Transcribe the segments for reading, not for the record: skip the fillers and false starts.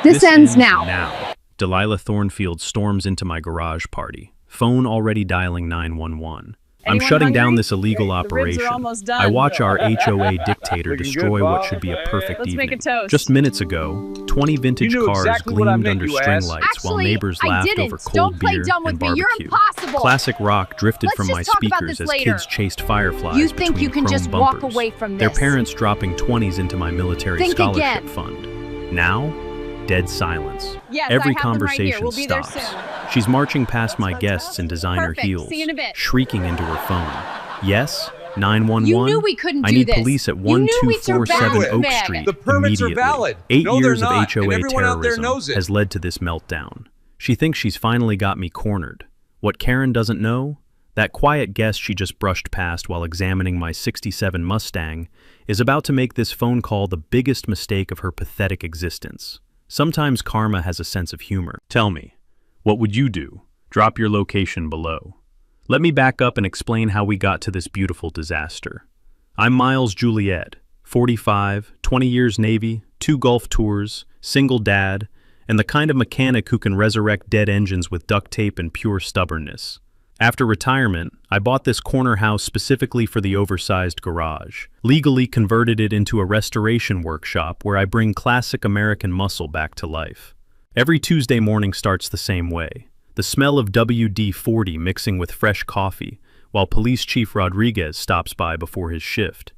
This ends now. Now. Delilah Thornfield storms into my garage party. Phone already dialing 911. I'm shutting down this illegal operation. I watch our HOA dictator destroy what should be a perfect evening. Just minutes ago, 20 vintage cars gleamed under string lights while neighbors laughed over cold beer and barbecue. Classic rock drifted from my speakers as kids chased fireflies You think you can just walk away from this? Their parents dropping 20s into my military scholarship fund. Now, dead silence. Every conversation stops. She's marching past my guests in designer heels, shrieking into her phone. Yes, 911. You knew we couldn't do I need this. police at 1247 Oak Street The permits immediately. are valid. 8 No, they're years of not, and HOA everyone out there terrorism knows it. has led to this meltdown. She thinks she's finally got me cornered. What Karen doesn't know? That quiet guest she just brushed past while examining my '67 Mustang is about to make this phone call the biggest mistake of her pathetic existence. Sometimes karma has a sense of humor. Tell me, what would you do? Drop your location below. Let me back up and explain how we got to this beautiful disaster. I'm Miles Juliet, 45, 20 years Navy, 2 Gulf tours, single dad, and the kind of mechanic who can resurrect dead engines with duct tape and pure stubbornness. After retirement, I bought this corner house specifically for the oversized garage, legally converted it into a restoration workshop where I bring classic American muscle back to life. Every Tuesday morning starts the same way. The smell of WD-40 mixing with fresh coffee, while Police Chief Rodriguez stops by before his shift.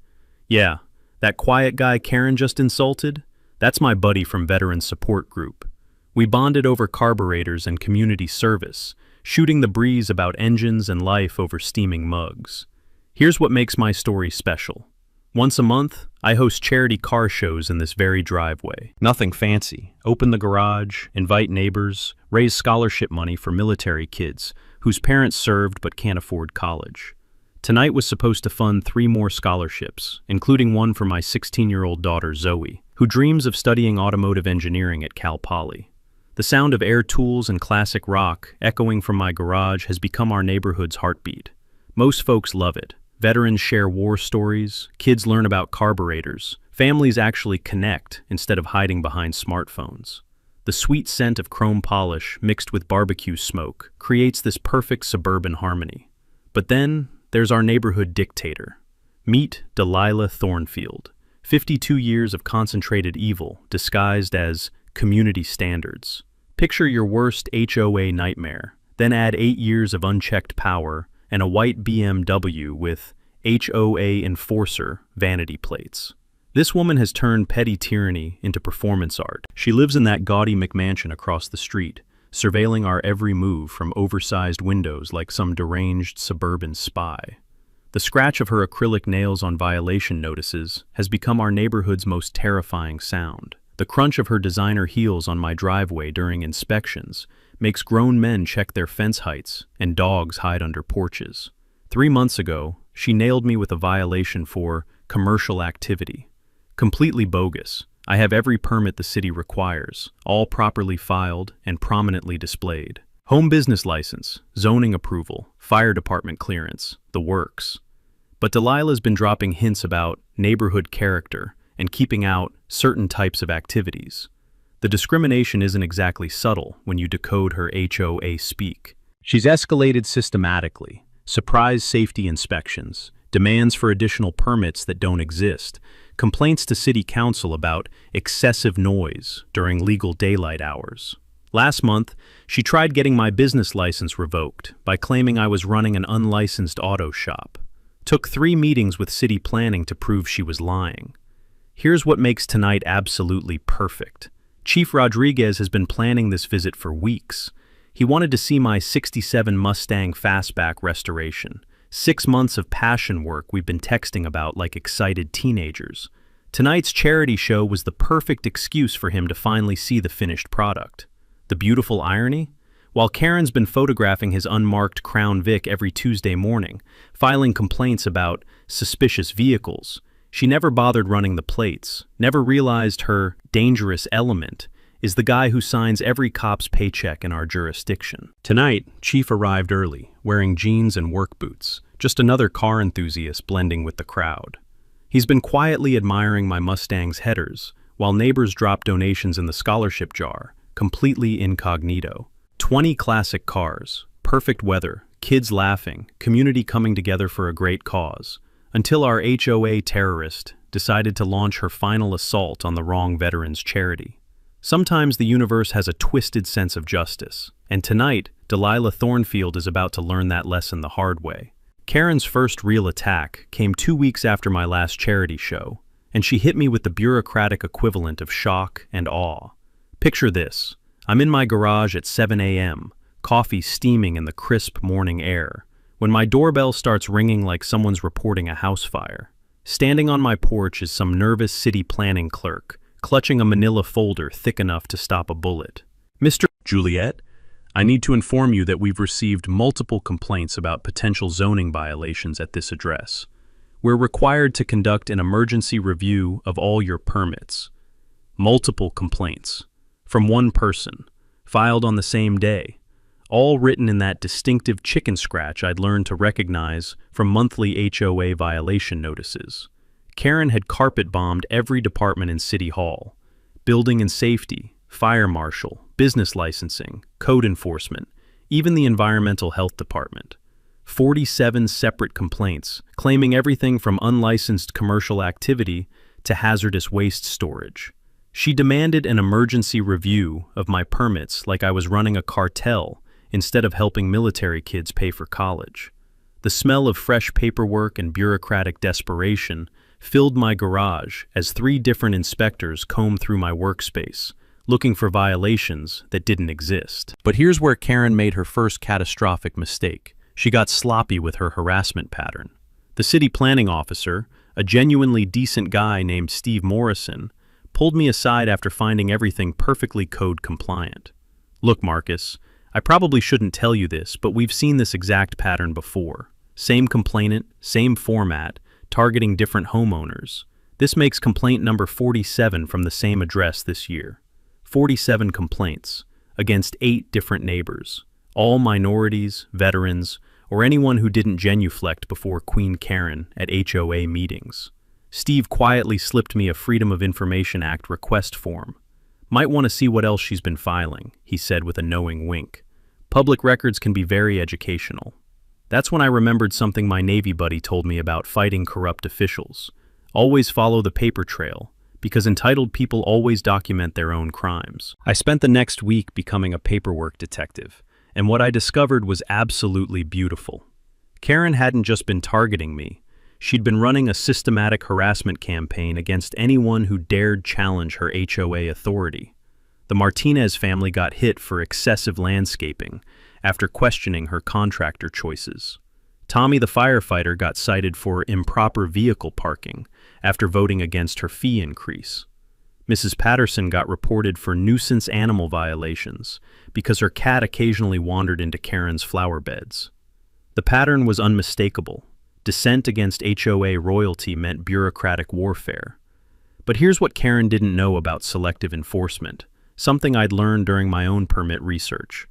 Yeah, that quiet guy Karen just insulted? That's my buddy from Veteran Support Group. We bonded over carburetors and community service, shooting the breeze about engines and life over steaming mugs. Here's what makes my story special. Once a month, I host charity car shows in this very driveway. Nothing fancy. Open the garage, invite neighbors, raise scholarship money for military kids whose parents served but can't afford college. Tonight was supposed to fund 3 more scholarships, including one for my 16-year-old daughter Zoe, who dreams of studying automotive engineering at Cal Poly. The sound of air tools and classic rock echoing from my garage has become our neighborhood's heartbeat. Most folks love it. Veterans share war stories, kids learn about carburetors, families actually connect instead of hiding behind smartphones. The sweet scent of chrome polish mixed with barbecue smoke creates this perfect suburban harmony. But then there's our neighborhood dictator. Meet Delilah Thornfield. 52 years of concentrated evil disguised as community standards. Picture your worst HOA nightmare, then add 8 years of unchecked power and a white BMW with HOA Enforcer vanity plates. This woman has turned petty tyranny into performance art. She lives in that gaudy McMansion across the street, surveilling our every move from oversized windows like some deranged suburban spy. The scratch of her acrylic nails on violation notices has become our neighborhood's most terrifying sound. The crunch of her designer heels on my driveway during inspections makes grown men check their fence heights and dogs hide under porches. 3 months ago, she nailed me with a violation for commercial activity. Completely bogus. I have every permit the city requires, all properly filed and prominently displayed. Home business license, zoning approval, fire department clearance, the works. But Delilah's been dropping hints about neighborhood character and keeping out certain types of activities. The discrimination isn't exactly subtle when you decode her HOA speak. She's escalated systematically, surprise safety inspections, demands for additional permits that don't exist, complaints to city council about excessive noise during legal daylight hours. Last month, she tried getting my business license revoked by claiming I was running an unlicensed auto shop. Took 3 meetings with city planning to prove she was lying. Here's what makes tonight absolutely perfect. Chief Rodriguez has been planning this visit for weeks. He wanted to see my '67 Mustang fastback restoration. 6 months of passion work we've been texting about like excited teenagers. Tonight's charity show was the perfect excuse for him to finally see the finished product. The beautiful irony? While Karen's been photographing his unmarked Crown Vic every Tuesday morning, filing complaints about suspicious vehicles, she never bothered running the plates, never realized her dangerous element is the guy who signs every cop's paycheck in our jurisdiction. Tonight, Chief arrived early, wearing jeans and work boots, just another car enthusiast blending with the crowd. He's been quietly admiring my Mustang's headers, while neighbors drop donations in the scholarship jar, completely incognito. 20 classic cars, perfect weather, kids laughing, community coming together for a great cause, until our HOA terrorist decided to launch her final assault on the wrong veterans charity. Sometimes the universe has a twisted sense of justice, and tonight, Delilah Thornfield is about to learn that lesson the hard way. Karen's first real attack came 2 weeks after my last charity show, and she hit me with the bureaucratic equivalent of shock and awe. Picture this. I'm in my garage at 7 a.m., coffee steaming in the crisp morning air, when my doorbell starts ringing like someone's reporting a house fire. Standing on my porch is some nervous city planning clerk, clutching a manila folder thick enough to stop a bullet. Mr. Juliet, I need to inform you that we've received multiple complaints about potential zoning violations at this address. We're required to conduct an emergency review of all your permits. Multiple complaints. From one person, filed on the same day, all written in that distinctive chicken scratch I'd learned to recognize from monthly HOA violation notices. Karen had carpet-bombed every department in City Hall: building and safety, fire marshal, business licensing, code enforcement, even the environmental health department. 47 separate complaints, claiming everything from unlicensed commercial activity to hazardous waste storage. She demanded an emergency review of my permits like I was running a cartel instead of helping military kids pay for college. The smell of fresh paperwork and bureaucratic desperation filled my garage as 3 different inspectors combed through my workspace, looking for violations that didn't exist. But here's where Karen made her first catastrophic mistake. She got sloppy with her harassment pattern. The city planning officer, a genuinely decent guy named Steve Morrison, pulled me aside after finding everything perfectly code compliant. Look, Marcus, I probably shouldn't tell you this, but we've seen this exact pattern before. Same complainant, same format, targeting different homeowners. This makes complaint number 47 from the same address this year. 47 complaints against 8 different neighbors, all minorities, veterans, or anyone who didn't genuflect before Queen Karen at HOA meetings. Steve quietly slipped me a Freedom of Information Act request form. Might want to see what else she's been filing, he said with a knowing wink. Public records can be very educational. That's when I remembered something my Navy buddy told me about fighting corrupt officials. Always follow the paper trail, because entitled people always document their own crimes. I spent the next week becoming a paperwork detective, and what I discovered was absolutely beautiful. Karen hadn't just been targeting me. She'd been running a systematic harassment campaign against anyone who dared challenge her HOA authority. The Martinez family got hit for excessive landscaping after questioning her contractor choices. Tommy the firefighter got cited for improper vehicle parking after voting against her fee increase. Mrs. Patterson got reported for nuisance animal violations because her cat occasionally wandered into Karen's flower beds. The pattern was unmistakable. Dissent against HOA royalty meant bureaucratic warfare. But here's what Karen didn't know about selective enforcement, something I'd learned during my own permit research.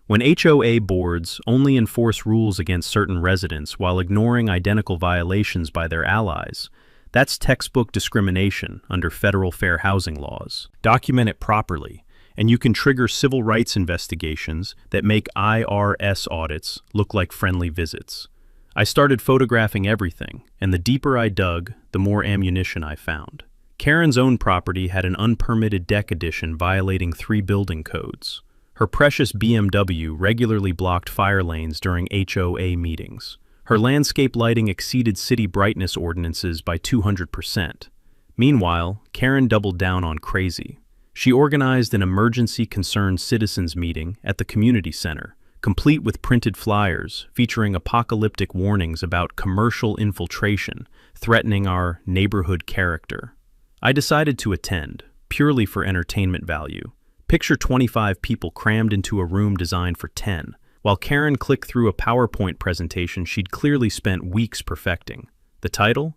When HOA boards only enforce rules against certain residents while ignoring identical violations by their allies, that's textbook discrimination under federal fair housing laws. Document it properly, and you can trigger civil rights investigations that make IRS audits look like friendly visits. I started photographing everything, and the deeper I dug, the more ammunition I found. Karen's own property had an unpermitted deck addition violating 3 building codes. Her precious BMW regularly blocked fire lanes during HOA meetings. Her landscape lighting exceeded city brightness ordinances by 200%. Meanwhile, Karen doubled down on crazy. She organized an emergency concerned citizens meeting at the community center, complete with printed flyers featuring apocalyptic warnings about commercial infiltration threatening our neighborhood character. I decided to attend, purely for entertainment value. Picture 25 people crammed into a room designed for 10, while Karen clicked through a PowerPoint presentation she'd clearly spent weeks perfecting. The title?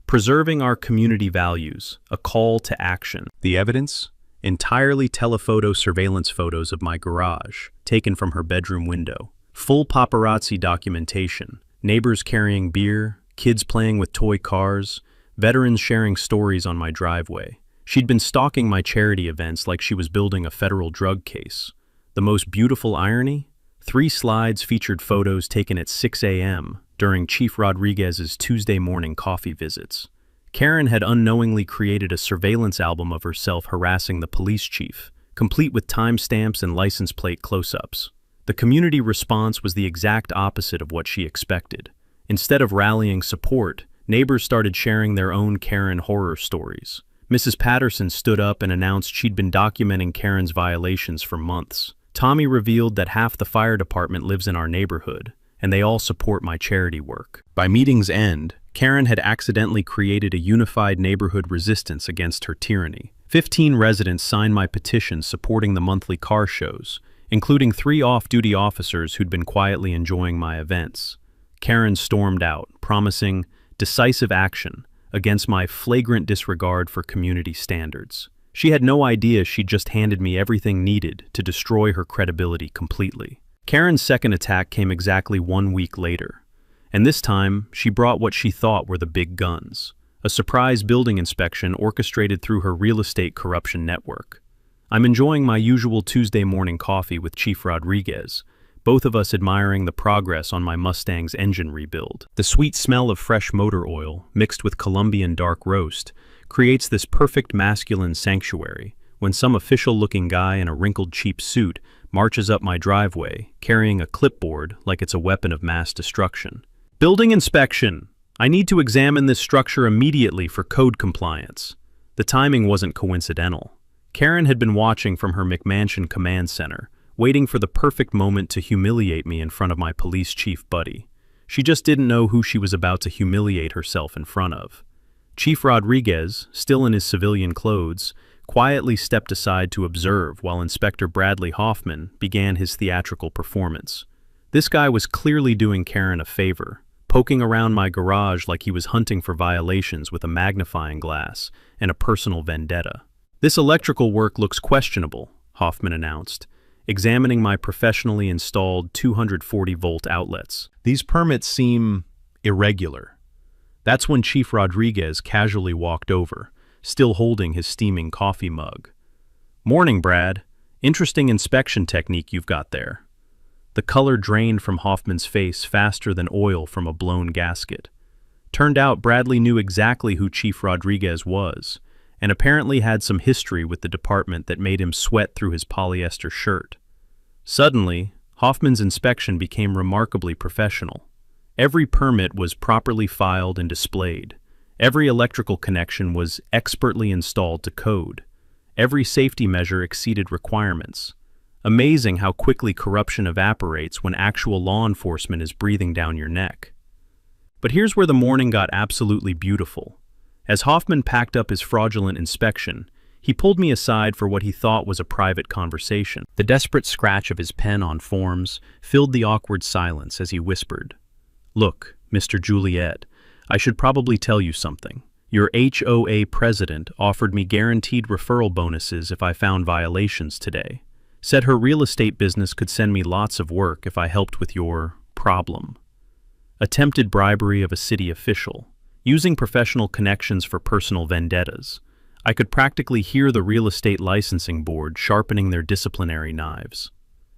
Preserving Our Community Values, a Call to Action. The evidence? Entirely telephoto surveillance photos of my garage, taken from her bedroom window. Full paparazzi documentation, neighbors carrying beer, kids playing with toy cars, veterans sharing stories on my driveway. She'd been stalking my charity events like she was building a federal drug case. The most beautiful irony? 3 slides featured photos taken at 6 a.m. during Chief Rodriguez's Tuesday morning coffee visits. Karen had unknowingly created a surveillance album of herself harassing the police chief, complete with timestamps and license plate close-ups. The community response was the exact opposite of what she expected. Instead of rallying support, neighbors started sharing their own Karen horror stories. Mrs. Patterson stood up and announced she'd been documenting Karen's violations for months. Tommy revealed that half the fire department lives in our neighborhood, and they all support my charity work. By meeting's end, Karen had accidentally created a unified neighborhood resistance against her tyranny. 15 residents signed my petition supporting the monthly car shows, including 3 off-duty officers who'd been quietly enjoying my events. Karen stormed out, promising decisive action against my flagrant disregard for community standards. She had no idea she'd just handed me everything needed to destroy her credibility completely. Karen's second attack came exactly 1 week later, and this time she brought what she thought were the big guns. A surprise building inspection orchestrated through her real estate corruption network. I'm enjoying my usual Tuesday morning coffee with Chief Rodriguez, both of us admiring the progress on my Mustang's engine rebuild. The sweet smell of fresh motor oil, mixed with Colombian dark roast, creates this perfect masculine sanctuary when some official-looking guy in a wrinkled cheap suit marches up my driveway, carrying a clipboard like it's a weapon of mass destruction. Building inspection! I need to examine this structure immediately for code compliance. The timing wasn't coincidental. Karen had been watching from her McMansion command center, waiting for the perfect moment to humiliate me in front of my police chief buddy. She just didn't know who she was about to humiliate herself in front of. Chief Rodriguez, still in his civilian clothes, quietly stepped aside to observe while Inspector Bradley Hoffman began his theatrical performance. This guy was clearly doing Karen a favor, poking around my garage like he was hunting for violations with a magnifying glass and a personal vendetta. "This electrical work looks questionable," Hoffman announced, examining my professionally installed 240-volt outlets. "These permits seem irregular." That's when Chief Rodriguez casually walked over, still holding his steaming coffee mug. "Morning, Brad. Interesting inspection technique you've got there." The color drained from Hoffman's face faster than oil from a blown gasket. Turned out Bradley knew exactly who Chief Rodriguez was, and apparently had some history with the department that made him sweat through his polyester shirt. Suddenly, Hoffman's inspection became remarkably professional. Every permit was properly filed and displayed. Every electrical connection was expertly installed to code. Every safety measure exceeded requirements. Amazing how quickly corruption evaporates when actual law enforcement is breathing down your neck. But here's where the morning got absolutely beautiful. As Hoffman packed up his fraudulent inspection, he pulled me aside for what he thought was a private conversation. The desperate scratch of his pen on forms filled the awkward silence as he whispered, "Look, Mr. Juliet, I should probably tell you something. Your HOA president offered me guaranteed referral bonuses if I found violations today. Said her real estate business could send me lots of work if I helped with your problem." Attempted bribery of a city official, using professional connections for personal vendettas. I could practically hear the real estate licensing board sharpening their disciplinary knives.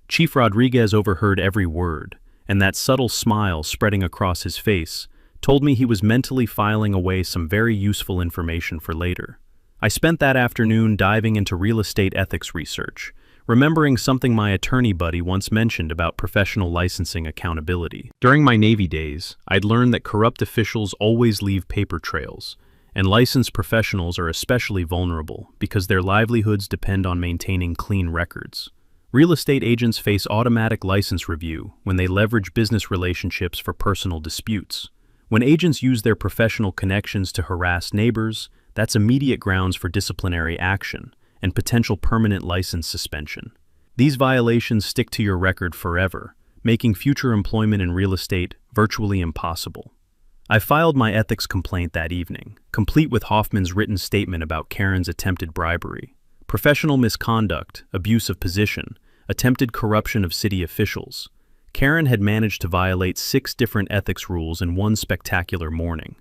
Chief Rodriguez overheard every word, and that subtle smile spreading across his face told me he was mentally filing away some very useful information for later. I spent that afternoon diving into real estate ethics research, remembering something my attorney buddy once mentioned about professional licensing accountability. During my Navy days, I'd learned that corrupt officials always leave paper trails, and licensed professionals are especially vulnerable because their livelihoods depend on maintaining clean records. Real estate agents face automatic license review when they leverage business relationships for personal disputes. When agents use their professional connections to harass neighbors, that's immediate grounds for disciplinary action and potential permanent license suspension. These violations stick to your record forever, making future employment in real estate virtually impossible. I filed my ethics complaint that evening, complete with Hoffman's written statement about Karen's attempted bribery, professional misconduct, abuse of position, attempted corruption of city officials. Karen had managed to violate 6 different ethics rules in one spectacular morning.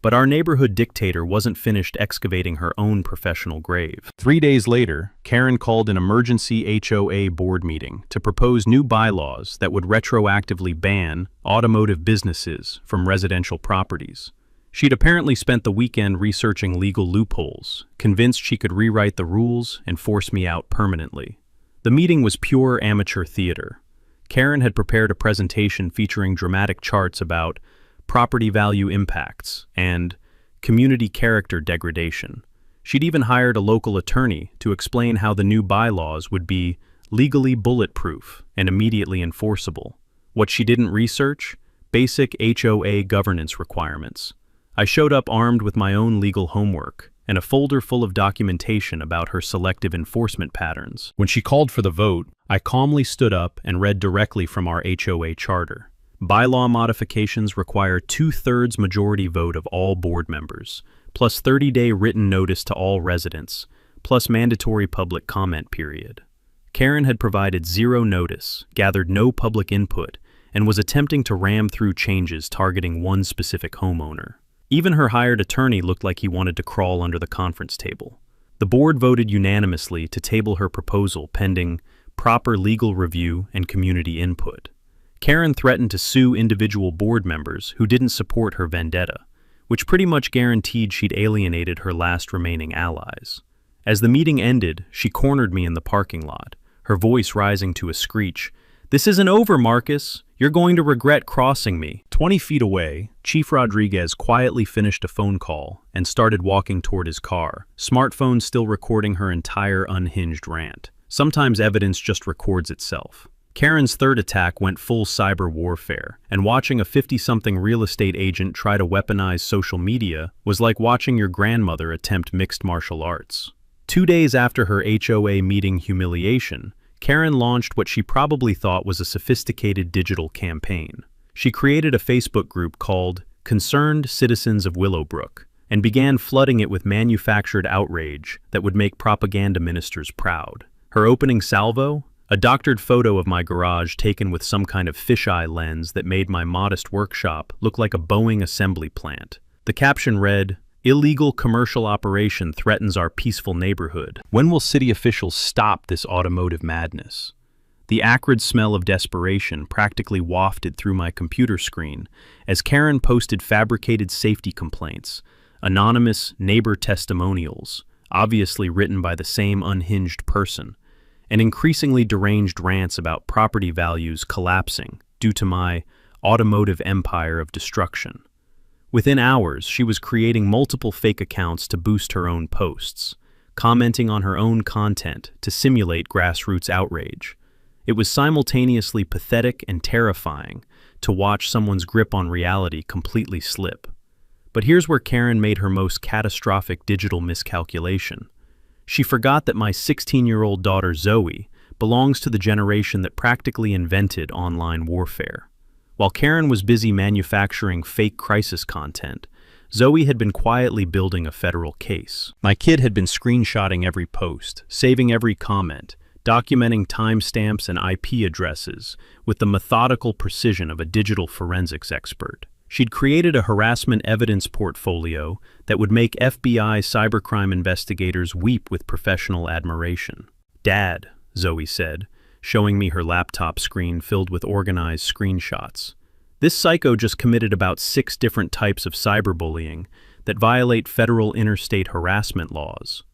But our neighborhood dictator wasn't finished excavating her own professional grave. 3 days later, Karen called an emergency HOA board meeting to propose new bylaws that would retroactively ban automotive businesses from residential properties. She'd apparently spent the weekend researching legal loopholes, convinced she could rewrite the rules and force me out permanently. The meeting was pure amateur theater. Karen had prepared a presentation featuring dramatic charts about property value impacts and community character degradation. She'd even hired a local attorney to explain how the new bylaws would be legally bulletproof and immediately enforceable. What she didn't research? Basic HOA governance requirements. I showed up armed with my own legal homework and a folder full of documentation about her selective enforcement patterns. When she called for the vote, I calmly stood up and read directly from our HOA charter. Bylaw modifications require 2/3 majority vote of all board members, plus 30-day written notice to all residents, plus mandatory public comment period. Karen had provided zero notice, gathered no public input, and was attempting to ram through changes targeting one specific homeowner. Even her hired attorney looked like he wanted to crawl under the conference table. The board voted unanimously to table her proposal pending proper legal review and community input. Karen threatened to sue individual board members who didn't support her vendetta, which pretty much guaranteed she'd alienated her last remaining allies. As the meeting ended, she cornered me in the parking lot, her voice rising to a screech. "This isn't over, Marcus. You're going to regret crossing me." 20 feet away, Chief Rodriguez quietly finished a phone call and started walking toward his car, smartphone still recording her entire unhinged rant. Sometimes evidence just records itself. Karen's third attack went full cyber warfare, and watching a 50-something real estate agent try to weaponize social media was like watching your grandmother attempt mixed martial arts. 2 days after her HOA meeting humiliation, Karen launched what she probably thought was a sophisticated digital campaign. She created a Facebook group called Concerned Citizens of Willowbrook and began flooding it with manufactured outrage that would make propaganda ministers proud. Her opening salvo? A doctored photo of my garage taken with some kind of fisheye lens that made my modest workshop look like a Boeing assembly plant. The caption read, "Illegal commercial operation threatens our peaceful neighborhood. When will city officials stop this automotive madness?" The acrid smell of desperation practically wafted through my computer screen as Karen posted fabricated safety complaints, anonymous neighbor testimonials, obviously written by the same unhinged person, and increasingly deranged rants about property values collapsing due to my automotive empire of destruction. Within hours, she was creating multiple fake accounts to boost her own posts, commenting on her own content to simulate grassroots outrage. It was simultaneously pathetic and terrifying to watch someone's grip on reality completely slip. But here's where Karen made her most catastrophic digital miscalculation. She forgot that my 16-year-old daughter Zoe belongs to the generation that practically invented online warfare. While Karen was busy manufacturing fake crisis content, Zoe had been quietly building a federal case. My kid had been screenshotting every post, saving every comment, documenting timestamps and IP addresses with the methodical precision of a digital forensics expert. She'd created a harassment evidence portfolio that would make FBI cybercrime investigators weep with professional admiration. "Dad," Zoe said, showing me her laptop screen filled with organized screenshots. "This psycho just committed about 6 different types of cyberbullying that violate federal interstate harassment laws."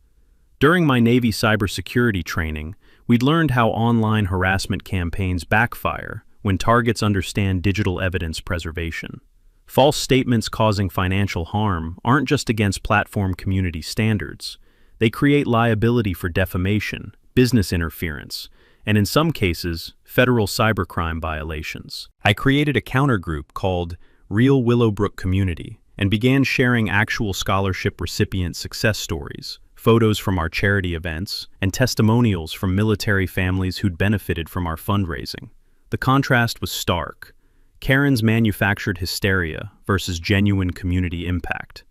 During my Navy cybersecurity training, we'd learned how online harassment campaigns backfire when targets understand digital evidence preservation. False statements causing financial harm aren't just against platform community standards. They create liability for defamation, business interference, and in some cases, federal cybercrime violations. I created a countergroup called Real Willowbrook Community and began sharing actual scholarship recipient success stories, photos from our charity events, and testimonials from military families who'd benefited from our fundraising. The contrast was stark. Karen's manufactured hysteria versus genuine community impact.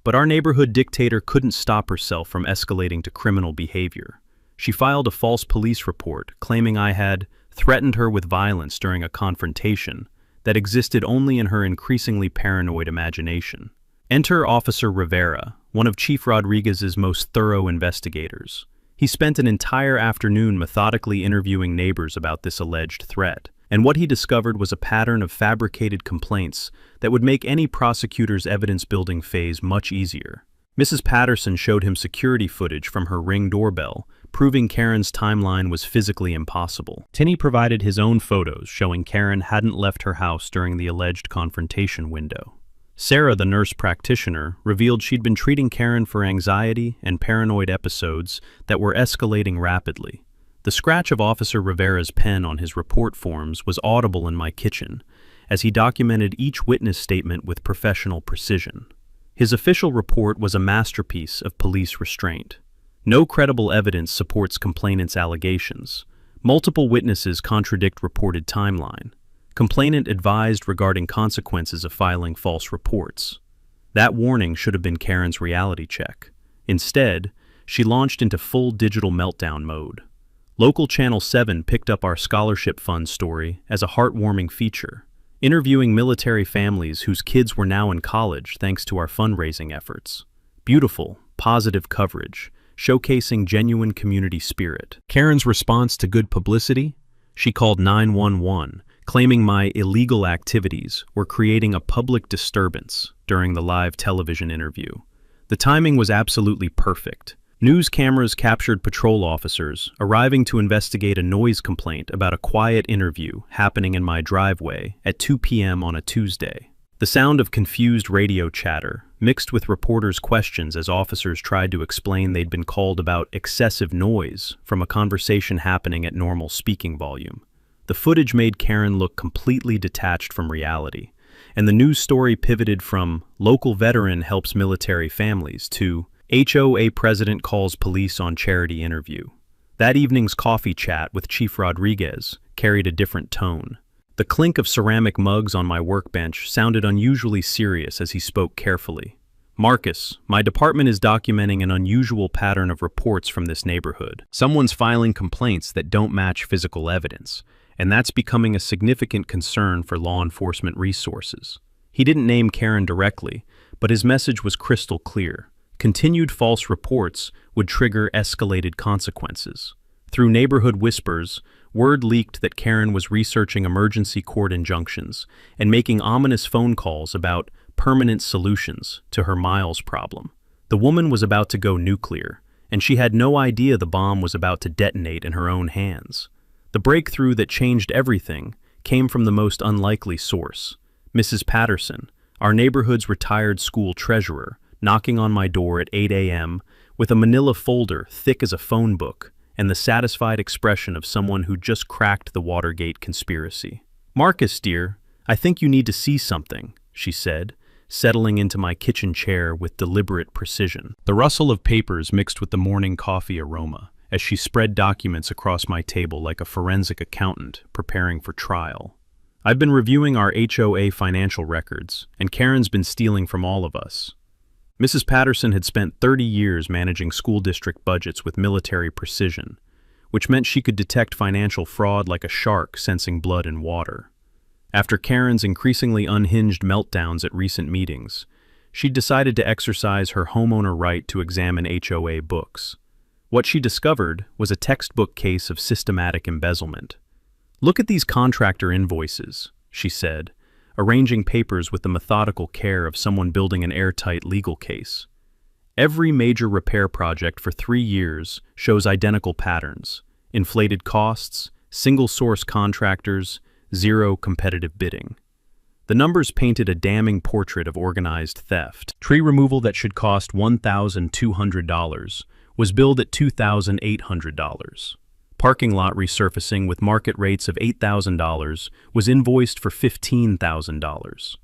But our neighborhood dictator couldn't stop herself from escalating to criminal behavior. She filed a false police report claiming I had threatened her with violence during a confrontation that existed only in her increasingly paranoid imagination. Enter Officer Rivera, one of Chief Rodriguez's most thorough investigators. He spent an entire afternoon methodically interviewing neighbors about this alleged threat, and what he discovered was a pattern of fabricated complaints that would make any prosecutor's evidence-building phase much easier. Mrs. Patterson showed him security footage from her Ring doorbell, proving Karen's timeline was physically impossible. Tinney provided his own photos showing Karen hadn't left her house during the alleged confrontation window. Sarah, the nurse practitioner, revealed she'd been treating Karen for anxiety and paranoid episodes that were escalating rapidly. The scratch of Officer Rivera's pen on his report forms was audible in my kitchen, as he documented each witness statement with professional precision. His official report was a masterpiece of police restraint. No credible evidence supports complainant's allegations. Multiple witnesses contradict reported timeline. Complainant advised regarding consequences of filing false reports. That warning should have been Karen's reality check. Instead, she launched into full digital meltdown mode. Local Channel 7 picked up our scholarship fund story as a heartwarming feature, interviewing military families whose kids were now in college thanks to our fundraising efforts. Beautiful, positive coverage, showcasing genuine community spirit. Karen's response to good publicity? She called 911, claiming my illegal activities were creating a public disturbance during the live television interview. The timing was absolutely perfect. News cameras captured patrol officers arriving to investigate a noise complaint about a quiet interview happening in my driveway at 2 p.m. on a Tuesday. The sound of confused radio chatter, mixed with reporters' questions as officers tried to explain they'd been called about excessive noise from a conversation happening at normal speaking volume. The footage made Karen look completely detached from reality, and the news story pivoted from local veteran helps military families to HOA president calls police on charity interview. That evening's coffee chat with Chief Rodriguez carried a different tone. The clink of ceramic mugs on my workbench sounded unusually serious as he spoke carefully. Marcus, my department is documenting an unusual pattern of reports from this neighborhood. Someone's filing complaints that don't match physical evidence, and that's becoming a significant concern for law enforcement resources. He didn't name Karen directly, but his message was crystal clear. Continued false reports would trigger escalated consequences. Through neighborhood whispers, word leaked that Karen was researching emergency court injunctions and making ominous phone calls about permanent solutions to her Miles problem. The woman was about to go nuclear, and she had no idea the bomb was about to detonate in her own hands. The breakthrough that changed everything came from the most unlikely source, Mrs. Patterson, our neighborhood's retired school treasurer, knocking on my door at 8 a.m. with a manila folder thick as a phone book and the satisfied expression of someone who just cracked the Watergate conspiracy. "Marcus, dear, I think you need to see something," she said, settling into my kitchen chair with deliberate precision. The rustle of papers mixed with the morning coffee aroma as she spread documents across my table like a forensic accountant preparing for trial. "I've been reviewing our HOA financial records, and Karen's been stealing from all of us." Mrs. Patterson had spent 30 years managing school district budgets with military precision, which meant she could detect financial fraud like a shark sensing blood in water. After Karen's increasingly unhinged meltdowns at recent meetings, she'd decided to exercise her homeowner right to examine HOA books. What she discovered was a textbook case of systematic embezzlement. "Look at these contractor invoices," she said, arranging papers with the methodical care of someone building an airtight legal case. "Every major repair project for 3 years shows identical patterns: inflated costs, single-source contractors, zero competitive bidding." The numbers painted a damning portrait of organized theft. Tree removal that should cost $1,200 was billed at $2,800. Parking lot resurfacing with market rates of $8,000 was invoiced for $15,000.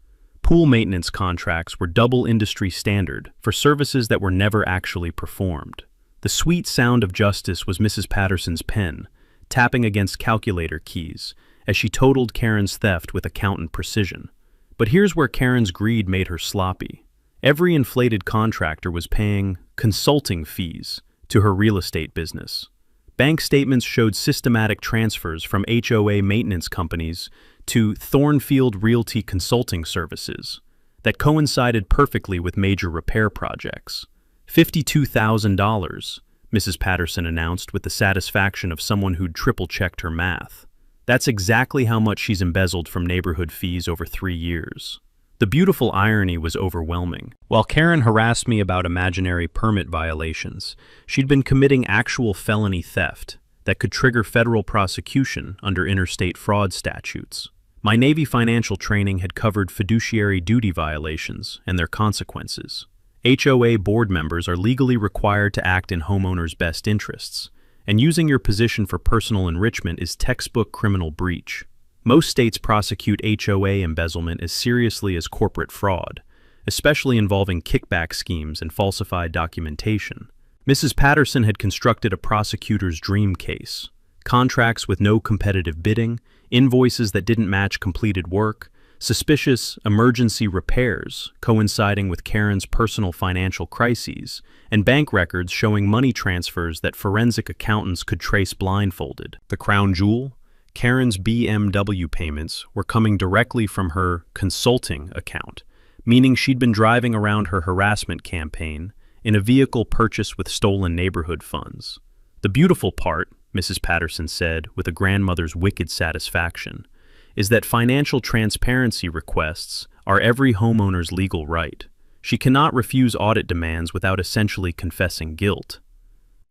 Pool maintenance contracts were double industry standard for services that were never actually performed. The sweet sound of justice was Mrs. Patterson's pen, tapping against calculator keys, as she totaled Karen's theft with accountant precision. But here's where Karen's greed made her sloppy. Every inflated contractor was paying consulting fees to her real estate business. Bank statements showed systematic transfers from HOA maintenance companies to Thornfield Realty Consulting Services. that coincided perfectly with major repair projects. $52,000, Mrs. Patterson announced with the satisfaction of someone who'd triple-checked her math. That's exactly how much she's embezzled from neighborhood fees over 3 years. The beautiful irony was overwhelming. While Karen harassed me about imaginary permit violations, she'd been committing actual felony theft that could trigger federal prosecution under interstate fraud statutes. My Navy financial training had covered fiduciary duty violations and their consequences. HOA board members are legally required to act in homeowners' best interests, and using your position for personal enrichment is textbook criminal breach. Most states prosecute HOA embezzlement as seriously as corporate fraud, especially involving kickback schemes and falsified documentation. Mrs. Patterson had constructed a prosecutor's dream case: contracts with no competitive bidding, invoices that didn't match completed work, suspicious emergency repairs coinciding with Karen's personal financial crises, and bank records showing money transfers that forensic accountants could trace blindfolded. The crown jewel? Karen's BMW payments were coming directly from her consulting account, meaning she'd been driving around her harassment campaign in a vehicle purchased with stolen neighborhood funds. The beautiful part, Mrs. Patterson said with a grandmother's wicked satisfaction, is that financial transparency requests are every homeowner's legal right. She cannot refuse audit demands without essentially confessing guilt.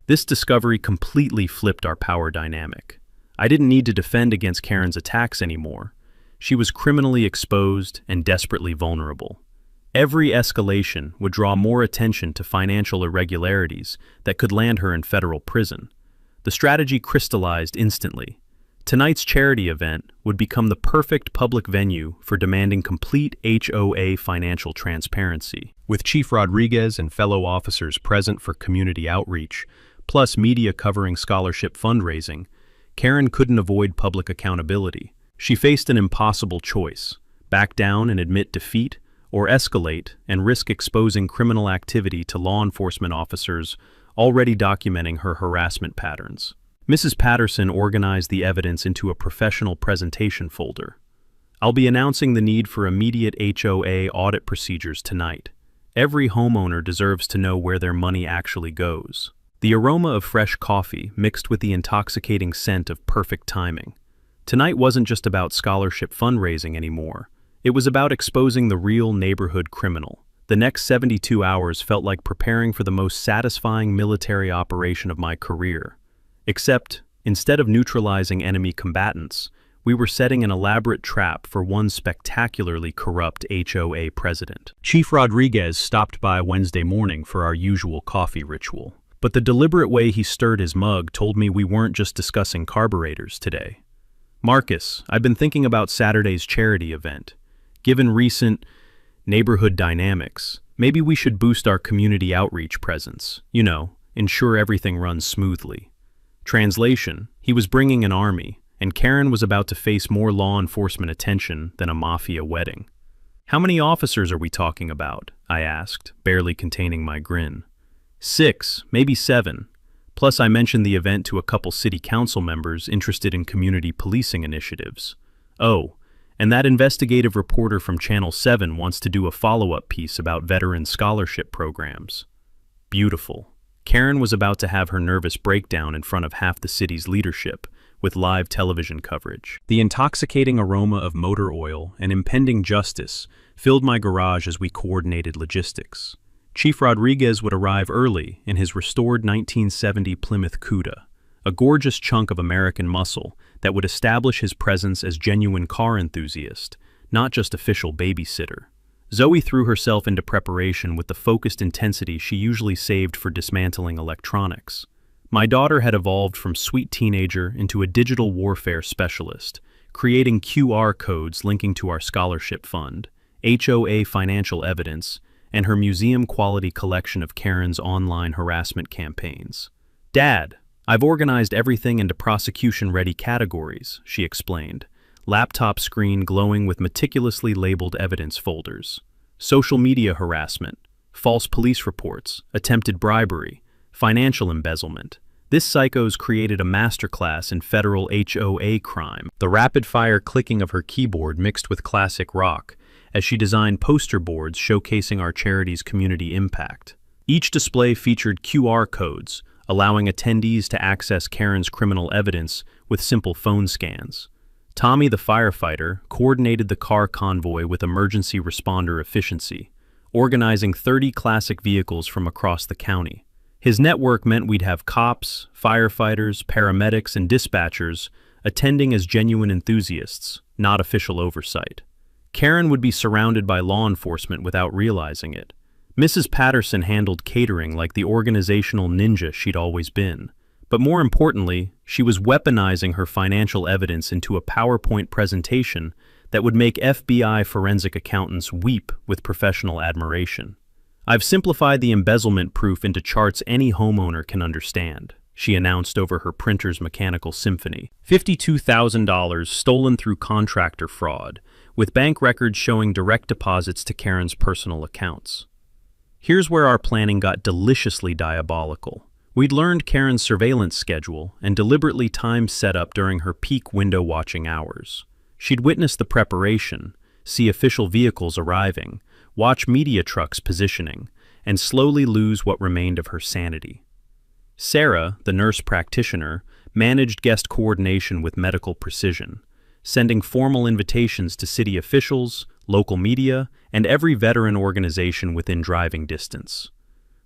This discovery completely flipped our power dynamic. I didn't need to defend against Karen's attacks anymore. She was criminally exposed and desperately vulnerable. Every escalation would draw more attention to financial irregularities that could land her in federal prison. The strategy crystallized instantly. Tonight's charity event would become the perfect public venue for demanding complete HOA financial transparency. With Chief Rodriguez and fellow officers present for community outreach, plus media covering scholarship fundraising, Karen couldn't avoid public accountability. She faced an impossible choice: back down and admit defeat, or escalate and risk exposing criminal activity to law enforcement officers already documenting her harassment patterns. Mrs. Patterson organized the evidence into a professional presentation folder. I'll be announcing the need for immediate HOA audit procedures tonight. Every homeowner deserves to know where their money actually goes. The aroma of fresh coffee mixed with the intoxicating scent of perfect timing. Tonight wasn't just about scholarship fundraising anymore. It was about exposing the real neighborhood criminal. The next 72 hours felt like preparing for the most satisfying military operation of my career. Except, instead of neutralizing enemy combatants, we were setting an elaborate trap for one spectacularly corrupt HOA president. Chief Rodriguez stopped by Wednesday morning for our usual coffee ritual. But the deliberate way he stirred his mug told me we weren't just discussing carburetors today. "Marcus, I've been thinking about Saturday's charity event. Given recent neighborhood dynamics, maybe we should boost our community outreach presence. Ensure everything runs smoothly." Translation: he was bringing an army, and Karen was about to face more law enforcement attention than a mafia wedding. "How many officers are we talking about?" I asked, barely containing my grin. 6, maybe 7. Plus I mentioned the event to a couple city council members interested in community policing initiatives. Oh, and that investigative reporter from Channel 7 wants to do a follow-up piece about veteran scholarship programs. Beautiful. Karen was about to have her nervous breakdown in front of half the city's leadership, with live television coverage. The intoxicating aroma of motor oil and impending justice filled my garage as we coordinated logistics. Chief Rodriguez would arrive early in his restored 1970 Plymouth Cuda, a gorgeous chunk of American muscle that would establish his presence as genuine car enthusiast, not just official babysitter. Zoe threw herself into preparation with the focused intensity she usually saved for dismantling electronics. My daughter had evolved from sweet teenager into a digital warfare specialist, creating QR codes linking to our scholarship fund, HOA financial evidence, and her museum-quality collection of Karen's online harassment campaigns. "Dad, I've organized everything into prosecution-ready categories," she explained, laptop screen glowing with meticulously labeled evidence folders. Social media harassment, false police reports, attempted bribery, financial embezzlement. This psycho's created a masterclass in federal HOA crime. The rapid-fire clicking of her keyboard mixed with classic rock, as she designed poster boards showcasing our charity's community impact. Each display featured QR codes, allowing attendees to access Karen's criminal evidence with simple phone scans. Tommy, the firefighter, coordinated the car convoy with emergency responder efficiency, organizing 30 classic vehicles from across the county. His network meant we'd have cops, firefighters, paramedics, and dispatchers attending as genuine enthusiasts, not official oversight. Karen would be surrounded by law enforcement without realizing it. Mrs. Patterson handled catering like the organizational ninja she'd always been. But more importantly, she was weaponizing her financial evidence into a PowerPoint presentation that would make FBI forensic accountants weep with professional admiration. "I've simplified the embezzlement proof into charts any homeowner can understand," she announced over her printer's mechanical symphony. $52,000 stolen through contractor fraud, with bank records showing direct deposits to Karen's personal accounts. Here's where our planning got deliciously diabolical. We'd learned Karen's surveillance schedule and deliberately timed setup during her peak window watching hours. She'd witness the preparation, see official vehicles arriving, watch media trucks positioning, and slowly lose what remained of her sanity. Sarah, the nurse practitioner, managed guest coordination with medical precision, sending formal invitations to city officials, local media, and every veteran organization within driving distance.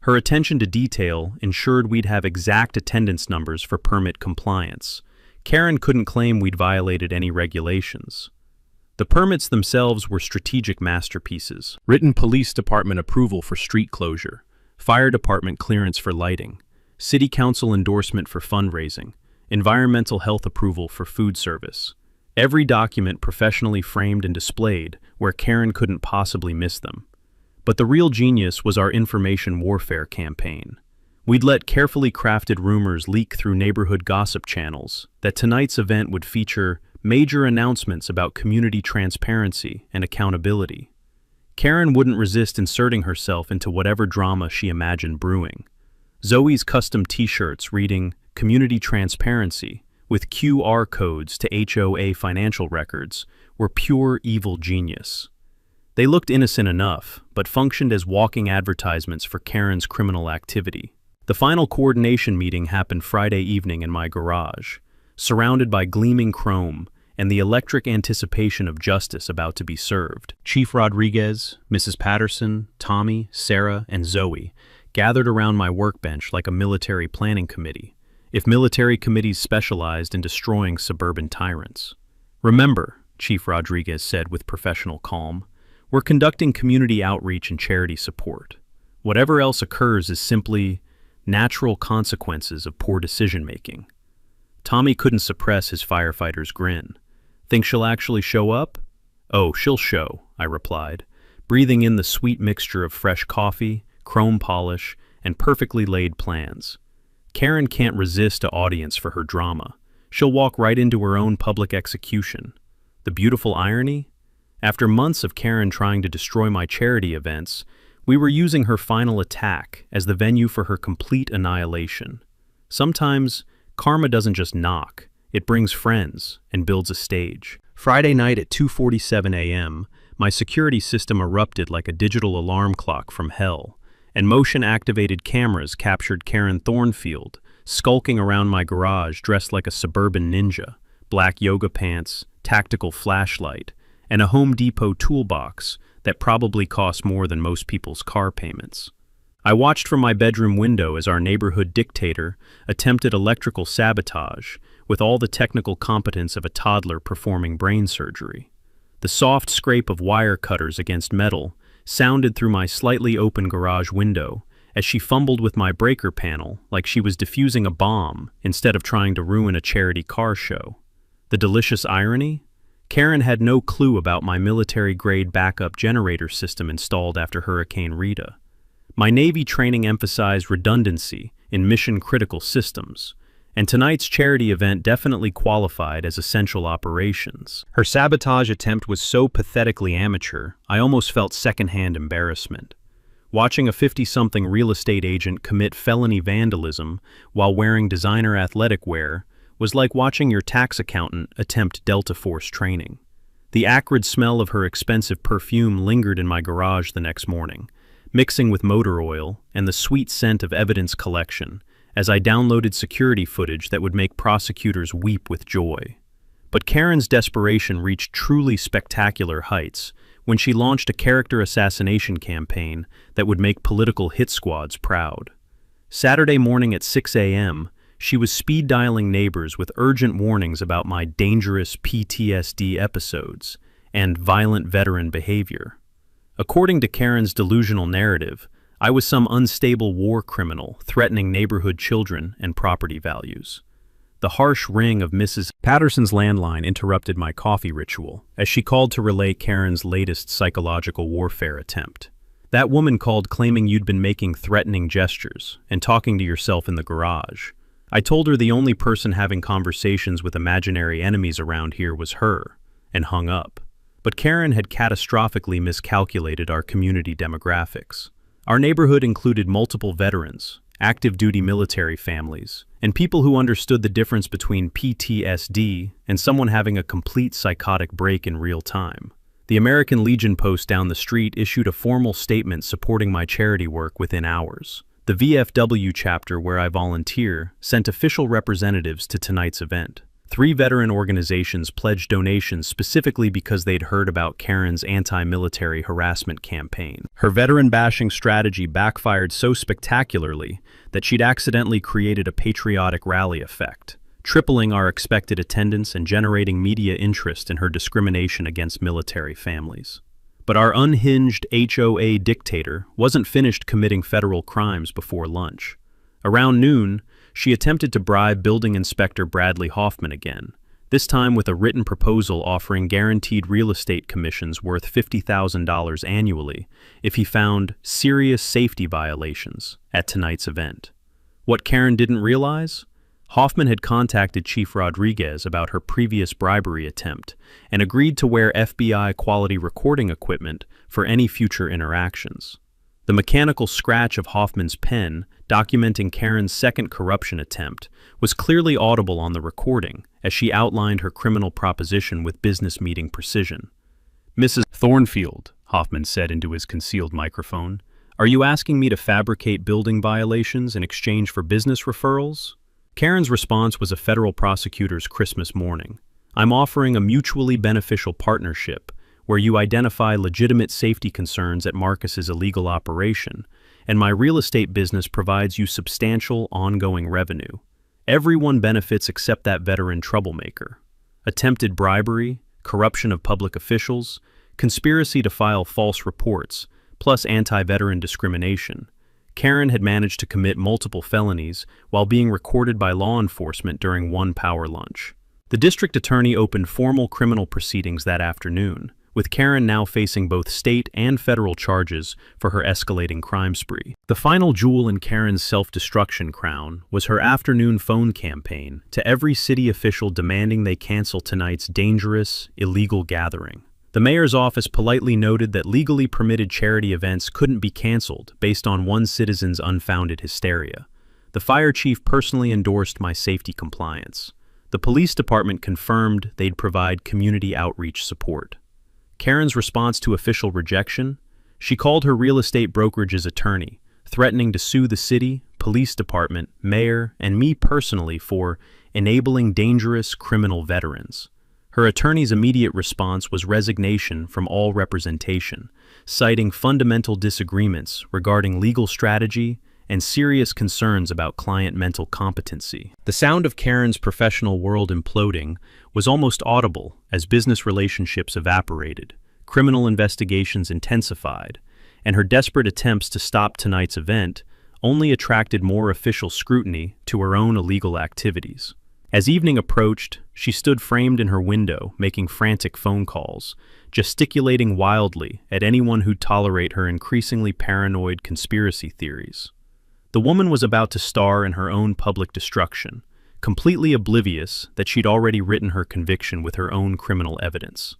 Her attention to detail ensured we'd have exact attendance numbers for permit compliance. Karen couldn't claim we'd violated any regulations. The permits themselves were strategic masterpieces. Written police department approval for street closure, fire department clearance for lighting, city council endorsement for fundraising, environmental health approval for food service. Every document professionally framed and displayed where Karen couldn't possibly miss them. But the real genius was our information warfare campaign. We'd let carefully crafted rumors leak through neighborhood gossip channels that tonight's event would feature major announcements about community transparency and accountability. Karen wouldn't resist inserting herself into whatever drama she imagined brewing. Zoe's custom t-shirts reading "Community Transparency" with QR codes to HOA financial records were pure evil genius. They looked innocent enough, but functioned as walking advertisements for Karen's criminal activity. The final coordination meeting happened Friday evening in my garage, surrounded by gleaming chrome and the electric anticipation of justice about to be served. Chief Rodriguez, Mrs. Patterson, Tommy, Sarah, and Zoe gathered around my workbench like a military planning committee, if military committees specialized in destroying suburban tyrants. "Remember," Chief Rodriguez said with professional calm, "we're conducting community outreach and charity support. Whatever else occurs is simply natural consequences of poor decision-making." Tommy couldn't suppress his firefighter's grin. "Think she'll actually show up?" "Oh, she'll show," I replied, breathing in the sweet mixture of fresh coffee, chrome polish, and perfectly laid plans. Karen can't resist an audience for her drama. She'll walk right into her own public execution. The beautiful irony? After months of Karen trying to destroy my charity events, we were using her final attack as the venue for her complete annihilation. Sometimes, karma doesn't just knock, it brings friends and builds a stage. Friday night at 2:47 a.m., my security system erupted like a digital alarm clock from hell, and motion-activated cameras captured Karen Thornfield, skulking around my garage dressed like a suburban ninja, black yoga pants, tactical flashlight, and a Home Depot toolbox that probably cost more than most people's car payments. I watched from my bedroom window as our neighborhood dictator attempted electrical sabotage with all the technical competence of a toddler performing brain surgery. The soft scrape of wire cutters against metal sounded through my slightly open garage window as she fumbled with my breaker panel like she was defusing a bomb instead of trying to ruin a charity car show. The delicious irony? Karen had no clue about my military-grade backup generator system installed after Hurricane Rita. My Navy training emphasized redundancy in mission-critical systems, and tonight's charity event definitely qualified as essential operations. Her sabotage attempt was so pathetically amateur, I almost felt secondhand embarrassment. Watching a 50-something real estate agent commit felony vandalism while wearing designer athletic wear was like watching your tax accountant attempt Delta Force training. The acrid smell of her expensive perfume lingered in my garage the next morning, mixing with motor oil and the sweet scent of evidence collection as I downloaded security footage that would make prosecutors weep with joy. But Karen's desperation reached truly spectacular heights when she launched a character assassination campaign that would make political hit squads proud. Saturday morning at 6 a.m., she was speed dialing neighbors with urgent warnings about my dangerous PTSD episodes and violent veteran behavior. According to Karen's delusional narrative, I was some unstable war criminal threatening neighborhood children and property values. The harsh ring of Mrs. Patterson's landline interrupted my coffee ritual as she called to relay Karen's latest psychological warfare attempt. That woman called claiming you'd been making threatening gestures and talking to yourself in the garage. I told her the only person having conversations with imaginary enemies around here was her, and hung up. But Karen had catastrophically miscalculated our community demographics. Our neighborhood included multiple veterans, active duty military families, and people who understood the difference between PTSD and someone having a complete psychotic break in real time. The American Legion post down the street issued a formal statement supporting my charity work within hours. The VFW chapter where I volunteer sent official representatives to tonight's event. 3 veteran organizations pledged donations specifically because they'd heard about Karen's anti-military harassment campaign. Her veteran-bashing strategy backfired so spectacularly that she'd accidentally created a patriotic rally effect, tripling our expected attendance and generating media interest in her discrimination against military families. But our unhinged HOA dictator wasn't finished committing federal crimes before lunch. Around noon, she attempted to bribe Building Inspector Bradley Hoffman again, this time with a written proposal offering guaranteed real estate commissions worth $50,000 annually if he found serious safety violations at tonight's event. What Karen didn't realize? Hoffman had contacted Chief Rodriguez about her previous bribery attempt and agreed to wear FBI quality recording equipment for any future interactions. The mechanical scratch of Hoffman's pen, documenting Karen's second corruption attempt, was clearly audible on the recording as she outlined her criminal proposition with business meeting precision. "Mrs. Thornfield," Hoffman said into his concealed microphone, "are you asking me to fabricate building violations in exchange for business referrals?" Karen's response was a federal prosecutor's Christmas morning. "I'm offering a mutually beneficial partnership where you identify legitimate safety concerns at Marcus's illegal operation, and my real estate business provides you substantial ongoing revenue. Everyone benefits except that veteran troublemaker. Attempted bribery, corruption of public officials, conspiracy to file false reports, plus anti-veteran discrimination. Karen had managed to commit multiple felonies while being recorded by law enforcement during one power lunch. The district attorney opened formal criminal proceedings that afternoon, with Karen now facing both state and federal charges for her escalating crime spree. The final jewel in Karen's self-destruction crown was her afternoon phone campaign to every city official demanding they cancel tonight's dangerous, illegal gathering. The mayor's office politely noted that legally permitted charity events couldn't be canceled based on one citizen's unfounded hysteria. The fire chief personally endorsed my safety compliance. The police department confirmed they'd provide community outreach support. Karen's response to official rejection? She called her real estate brokerage's attorney, threatening to sue the city, police department, mayor, and me personally for enabling dangerous criminal veterans. Her attorney's immediate response was resignation from all representation, citing fundamental disagreements regarding legal strategy and serious concerns about client mental competency. The sound of Karen's professional world imploding was almost audible as business relationships evaporated, criminal investigations intensified, and her desperate attempts to stop tonight's event only attracted more official scrutiny to her own illegal activities. As evening approached, she stood framed in her window, making frantic phone calls, gesticulating wildly at anyone who'd tolerate her increasingly paranoid conspiracy theories. The woman was about to star in her own public destruction, completely oblivious that she'd already written her conviction with her own criminal evidence.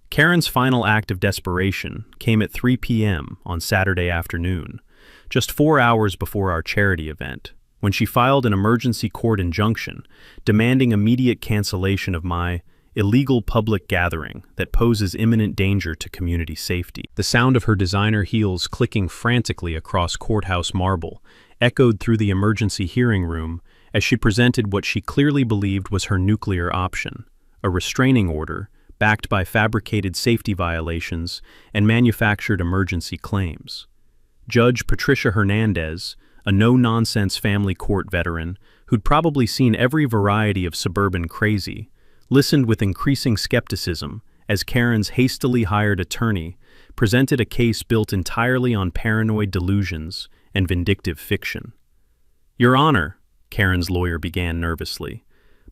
Karen's final act of desperation came at 3 p.m. on Saturday afternoon, just 4 hours before our charity event, when she filed an emergency court injunction demanding immediate cancellation of my illegal public gathering that poses imminent danger to community safety. The sound of her designer heels clicking frantically across courthouse marble echoed through the emergency hearing room as she presented what she clearly believed was her nuclear option, a restraining order backed by fabricated safety violations and manufactured emergency claims. Judge Patricia Hernandez, a no-nonsense family court veteran who'd probably seen every variety of suburban crazy, listened with increasing skepticism as Karen's hastily hired attorney presented a case built entirely on paranoid delusions and vindictive fiction. "Your Honor," Karen's lawyer began nervously,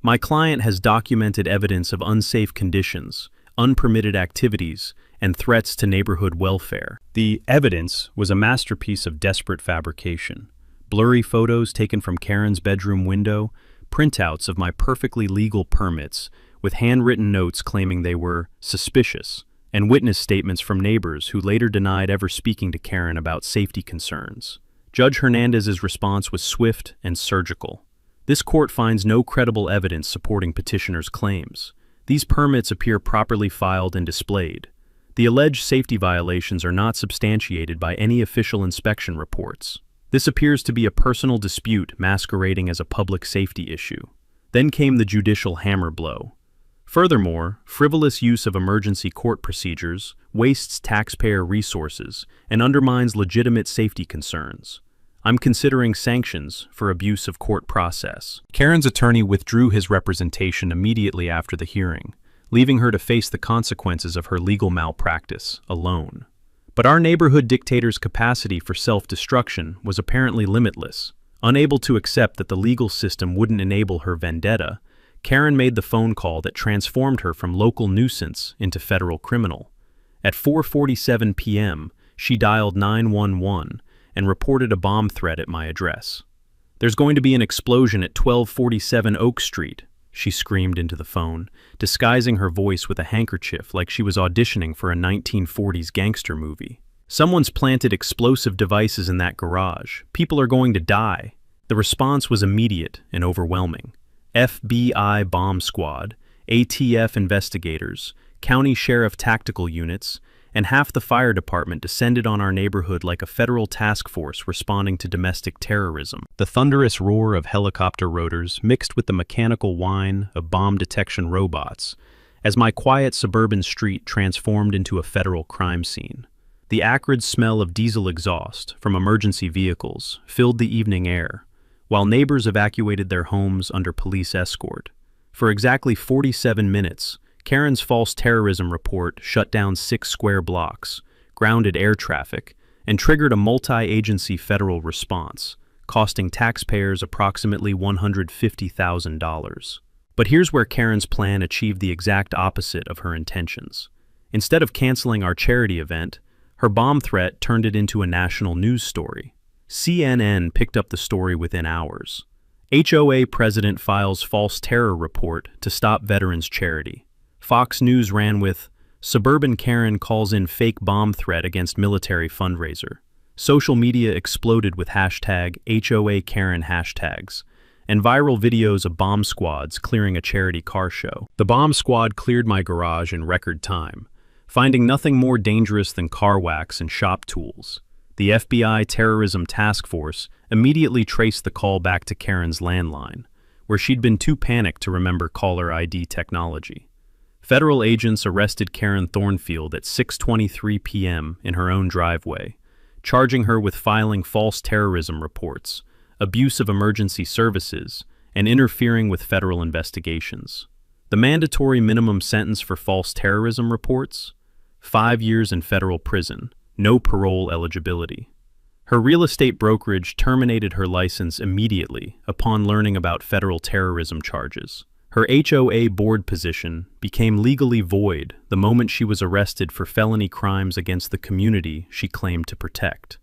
"my client has documented evidence of unsafe conditions, unpermitted activities, and threats to neighborhood welfare." The evidence was a masterpiece of desperate fabrication. Blurry photos taken from Karen's bedroom window, printouts of my perfectly legal permits, with handwritten notes claiming they were suspicious, and witness statements from neighbors who later denied ever speaking to Karen about safety concerns. Judge Hernandez's response was swift and surgical. "This court finds no credible evidence supporting petitioner's claims. These permits appear properly filed and displayed. The alleged safety violations are not substantiated by any official inspection reports. This appears to be a personal dispute masquerading as a public safety issue." Then came the judicial hammer blow. Furthermore, frivolous use of emergency court procedures wastes taxpayer resources and undermines legitimate safety concerns. "I'm considering sanctions for abuse of court process." Karen's attorney withdrew his representation immediately after the hearing, leaving her to face the consequences of her legal malpractice alone. But our neighborhood dictator's capacity for self-destruction was apparently limitless. Unable to accept that the legal system wouldn't enable her vendetta, Karen made the phone call that transformed her from local nuisance into federal criminal. At 4:47 p.m., she dialed 911 and reported a bomb threat at my address. "There's going to be an explosion at 1247 Oak Street," she screamed into the phone, disguising her voice with a handkerchief like she was auditioning for a 1940s gangster movie. "Someone's planted explosive devices in that garage. People are going to die." The response was immediate and overwhelming. FBI bomb squad, ATF investigators, county sheriff tactical units, and half the fire department descended on our neighborhood like a federal task force responding to domestic terrorism. The thunderous roar of helicopter rotors mixed with the mechanical whine of bomb detection robots as my quiet suburban street transformed into a federal crime scene. The acrid smell of diesel exhaust from emergency vehicles filled the evening air, while neighbors evacuated their homes under police escort. For exactly 47 minutes, Karen's false terrorism report shut down 6 square blocks, grounded air traffic, and triggered a multi-agency federal response, costing taxpayers approximately $150,000. But here's where Karen's plan achieved the exact opposite of her intentions. Instead of canceling our charity event, her bomb threat turned it into a national news story. CNN picked up the story within hours. HOA president files false terror report to stop veterans charity. Fox News ran with, "Suburban Karen calls in fake bomb threat against military fundraiser." Social media exploded with hashtag HOA Karen hashtags, and viral videos of bomb squads clearing a charity car show. The bomb squad cleared my garage in record time, finding nothing more dangerous than car wax and shop tools. The FBI Terrorism Task Force immediately traced the call back to Karen's landline, where she'd been too panicked to remember caller ID technology. Federal agents arrested Karen Thornfield at 6:23 p.m. in her own driveway, charging her with filing false terrorism reports, abuse of emergency services, and interfering with federal investigations. The mandatory minimum sentence for false terrorism reports? 5 years in federal prison. No parole eligibility. Her real estate brokerage terminated her license immediately upon learning about federal terrorism charges. Her HOA board position became legally void the moment she was arrested for felony crimes against the community she claimed to protect.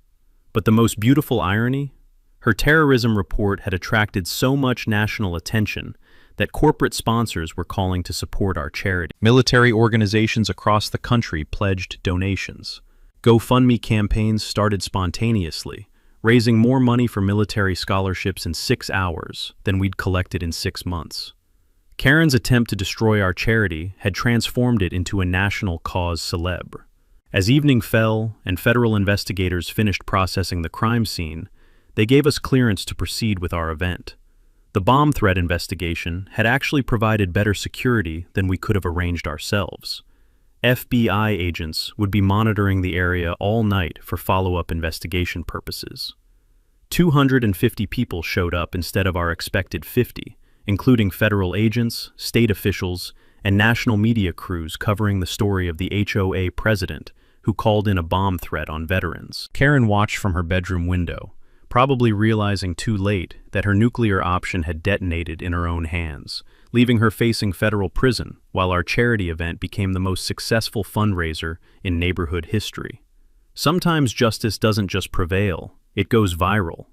But the most beautiful irony? Her terrorism report had attracted so much national attention that corporate sponsors were calling to support our charity. Military organizations across the country pledged donations. GoFundMe campaigns started spontaneously, raising more money for military scholarships in 6 hours than we'd collected in 6 months. Karen's attempt to destroy our charity had transformed it into a national cause célèbre. As evening fell and federal investigators finished processing the crime scene, they gave us clearance to proceed with our event. The bomb threat investigation had actually provided better security than we could have arranged ourselves. FBI agents would be monitoring the area all night for follow-up investigation purposes. 250 people showed up instead of our expected 50, including federal agents, state officials, and national media crews covering the story of the HOA president who called in a bomb threat on veterans. Karen watched from her bedroom window, probably realizing too late that her nuclear option had detonated in her own hands, leaving her facing federal prison while our charity event became the most successful fundraiser in neighborhood history. Sometimes justice doesn't just prevail, it goes viral.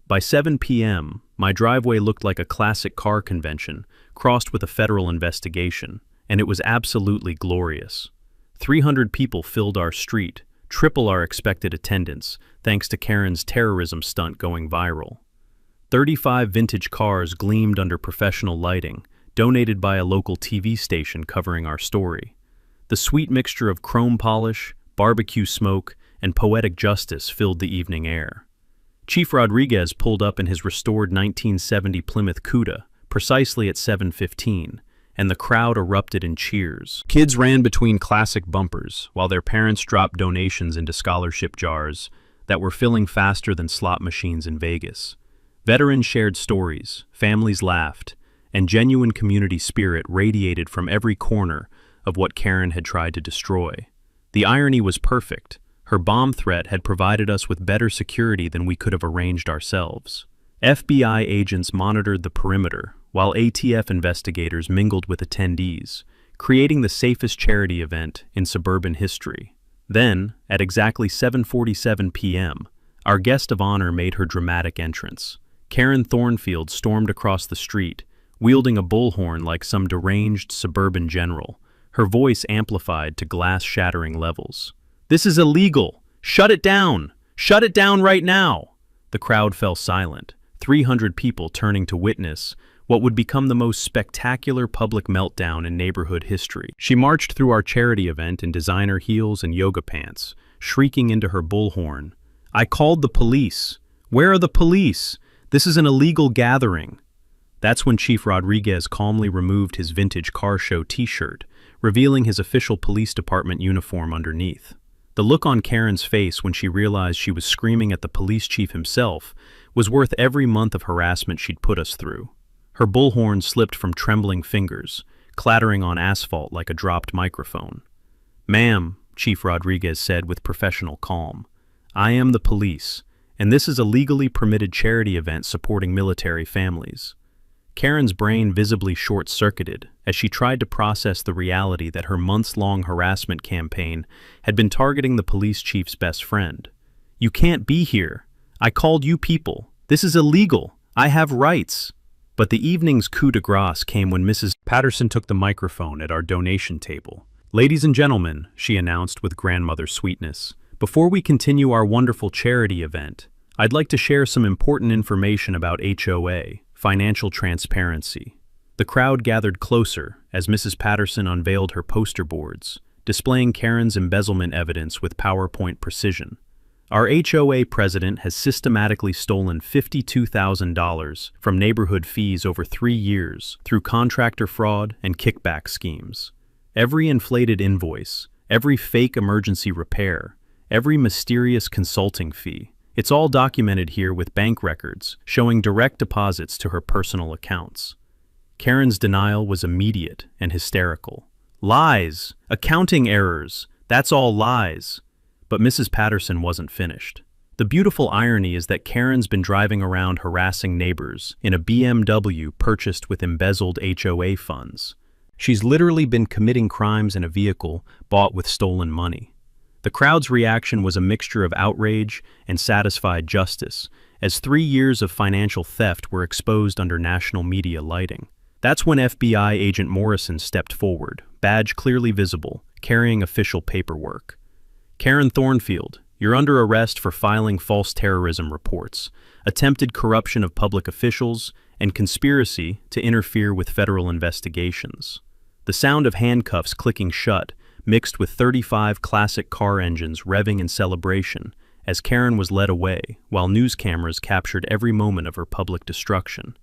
By 7 p.m., my driveway looked like a classic car convention crossed with a federal investigation, and it was absolutely glorious. 300 people filled our street, triple our expected attendance, thanks to Karen's terrorism stunt going viral. 35 vintage cars gleamed under professional lighting, donated by a local TV station covering our story. The sweet mixture of chrome polish, barbecue smoke, and poetic justice filled the evening air. Chief Rodriguez pulled up in his restored 1970 Plymouth Cuda, precisely at 7:15, and the crowd erupted in cheers. Kids ran between classic bumpers, while their parents dropped donations into scholarship jars that were filling faster than slot machines in Vegas. Veterans shared stories, families laughed, and genuine community spirit radiated from every corner of what Karen had tried to destroy. The irony was perfect. Her bomb threat had provided us with better security than we could have arranged ourselves. FBI agents monitored the perimeter, while ATF investigators mingled with attendees, creating the safest charity event in suburban history. Then, at exactly 7:47 p.m., our guest of honor made her dramatic entrance. Karen Thornfield stormed across the street, wielding a bullhorn like some deranged suburban general, her voice amplified to glass-shattering levels. "This is illegal! Shut it down! Shut it down right now!" The crowd fell silent, 300 people turning to witness what would become the most spectacular public meltdown in neighborhood history. She marched through our charity event in designer heels and yoga pants, shrieking into her bullhorn, "I called the police! Where are the police? This is an illegal gathering!" That's when Chief Rodriguez calmly removed his vintage car show t-shirt, revealing his official police department uniform underneath. The look on Karen's face when she realized she was screaming at the police chief himself was worth every month of harassment she'd put us through. Her bullhorn slipped from trembling fingers, clattering on asphalt like a dropped microphone. "Ma'am," Chief Rodriguez said with professional calm, "I am the police, and this is a legally permitted charity event supporting military families." Karen's brain visibly short-circuited as she tried to process the reality that her months-long harassment campaign had been targeting the police chief's best friend. "You can't be here. I called you people. This is illegal. I have rights." But the evening's coup de grace came when Mrs. Patterson took the microphone at our donation table. "Ladies and gentlemen," she announced with grandmother sweetness, "before we continue our wonderful charity event, I'd like to share some important information about HOA, financial transparency." The crowd gathered closer as Mrs. Patterson unveiled her poster boards, displaying Karen's embezzlement evidence with PowerPoint precision. Our HOA president has systematically stolen $52,000 from neighborhood fees over 3 years through contractor fraud and kickback schemes. Every inflated invoice, every fake emergency repair, every mysterious consulting fee, it's all documented here with bank records showing direct deposits to her personal accounts. Karen's denial was immediate and hysterical. "Lies! Accounting errors! That's all lies!" But Mrs. Patterson wasn't finished. The beautiful irony is that Karen's been driving around harassing neighbors in a BMW purchased with embezzled HOA funds. She's literally been committing crimes in a vehicle bought with stolen money. The crowd's reaction was a mixture of outrage and satisfied justice, as 3 years of financial theft were exposed under national media lighting. That's when FBI agent Morrison stepped forward, badge clearly visible, carrying official paperwork. "Karen Thornfield, you're under arrest for filing false terrorism reports, attempted corruption of public officials, and conspiracy to interfere with federal investigations. The sound of handcuffs clicking shut mixed with 35 classic car engines revving in celebration as Karen was led away, while news cameras captured every moment of her public destruction.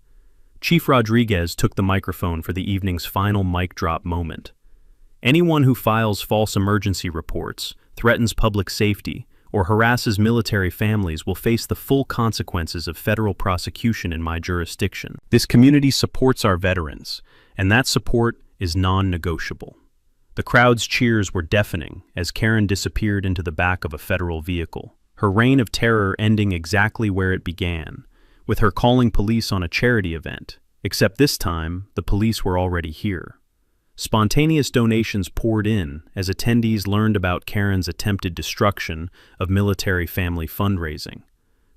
Chief Rodriguez took the microphone for the evening's final mic drop moment. Anyone who files false emergency reports, threatens public safety, or harasses military families will face the full consequences of federal prosecution in my jurisdiction. This community supports our veterans, and that support is non-negotiable. The crowd's cheers were deafening as Karen disappeared into the back of a federal vehicle, her reign of terror ending exactly where it began, with her calling police on a charity event, except this time the police were already here. Spontaneous donations poured in as attendees learned about Karen's attempted destruction of military family fundraising.